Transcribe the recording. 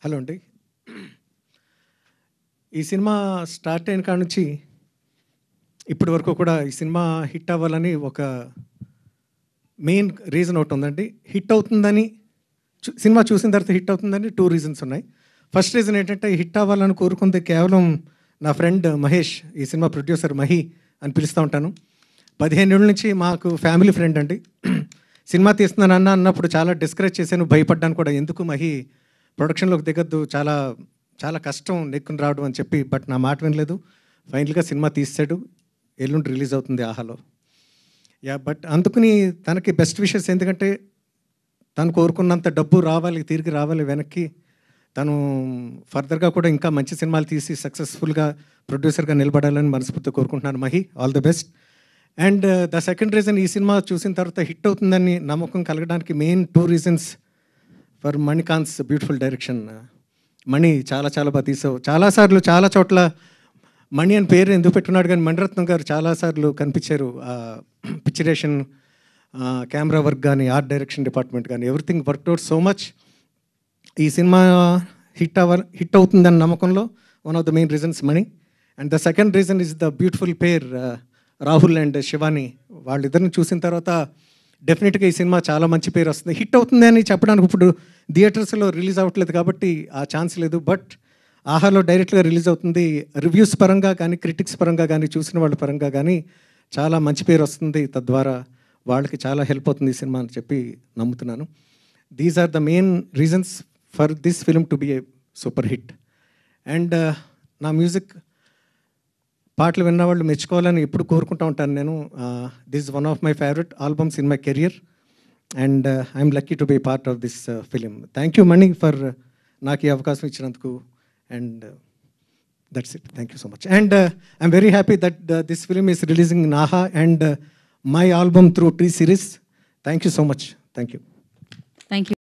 Hello అండి. ఈ cinema start అయిన కాడ నుంచి ఇప్పటి వరకు కూడా ఈ సినిమా హిట్ అవ్వాలని ఒక మెయిన్ రీజన్ ఒకటి ఉందండి. హిట్ అవుతుందని సినిమా చూసిన తర్వాత హిట్ అవుతుందని 2 రీజన్స్ ఉన్నాయి. ఫస్ట్ రీజన్ ఏంటంటే హిట్ అవ్వాలని కోరుకుంది కేవలం నా ఫ్రెండ్ మహేష్, ఈ సినిమా ప్రొడ్యూసర్ మహి అని పిలుస్తూ ఉంటాను. 15 ఏళ్ళ నుంచి మాకు ఫ్యామిలీ ఫ్రెండ్ అండి. సినిమా తీస్తున్నాను అన్నప్పుడు చాలా డిస్కరేజ్ చేశాను, భయపడ్డాను కూడా. ఎందుకు మహి ప్రొడక్షన్లోకి దిగద్దు, చాలా చాలా కష్టం నెక్కుని రావడం అని చెప్పి. బట్ నా మాట వినలేదు. ఫైనల్గా సినిమా తీసాడు. ఎల్లుండి రిలీజ్ అవుతుంది ఆహాలో. బట్ అందుకని తనకి బెస్ట్ విషెస్. ఎందుకంటే తను కోరుకున్నంత డబ్బు రావాలి, తిరిగి రావాలి వెనక్కి. తను ఫర్దర్గా కూడా ఇంకా మంచి సినిమాలు తీసి సక్సెస్ఫుల్గా ప్రొడ్యూసర్గా నిలబడాలని మనస్ఫూర్తిగా కోరుకుంటున్నాను Mahi. All the best. And the second reason, ఈ సినిమా చూసిన తర్వాత హిట్ అవుతుందని నమ్మకం కలగడానికి main 2 reasons for Manikanth's beautiful direction. Mani చాలా చాలా బాగా తీసావు. చాలాసార్లు చాలా చోట్ల మణి అని పేరు ఎందుకు పెట్టుకున్నాడు, కానీ మణిరత్నం గారు చాలాసార్లు కనిపించారు. పిక్చరేషన్, కెమెరా వర్క్ కానీ, ఆర్ట్ డైరెక్షన్ డిపార్ట్మెంట్ కానీ, everything work out so much. ఈ సినిమా హిట్ అవుతుందన్న నమ్మకంలో one of the main reasons Mani. And the second reason is the beautiful pair Rahul and Shivani. వాళ్ళిద్దరిని చూసిన తర్వాత డెఫినెట్గా ఈ సినిమా చాలా మంచి పేరు వస్తుంది. హిట్ అవుతుంది అని చెప్పడానికి ఇప్పుడు థియేటర్స్లో రిలీజ్ అవ్వట్లేదు కాబట్టి ఆ ఛాన్స్ లేదు. బట్ ఆహాలో డైరెక్ట్గా రిలీజ్ అవుతుంది. రివ్యూస్ పరంగా కానీ, క్రిటిక్స్ పరంగా కానీ, చూసిన వాళ్ళ పరంగా కానీ చాలా మంచి పేరు వస్తుంది. తద్వారా వాళ్ళకి చాలా హెల్ప్ అవుతుంది ఈ సినిమా అని చెప్పి నమ్ముతున్నాను. These are the main reasons for this film to be a super hit. And నా మ్యూజిక్ పాటలు విన్నవాళ్ళు మెచ్చుకోవాలని ఎప్పుడు కోరుకుంటూ ఉంటాను నేను. This is one of my favourite albums in my career. And I'm lucky to be part of this film. Thank you Mani for నాకు ఈ అవకాశం ఇచ్చినందుకు. And that's it. Thank you so much. And I'm very happy that this film is releasing in ఆహా and my album through T Series. Thank you so much. Thank you. Thank you.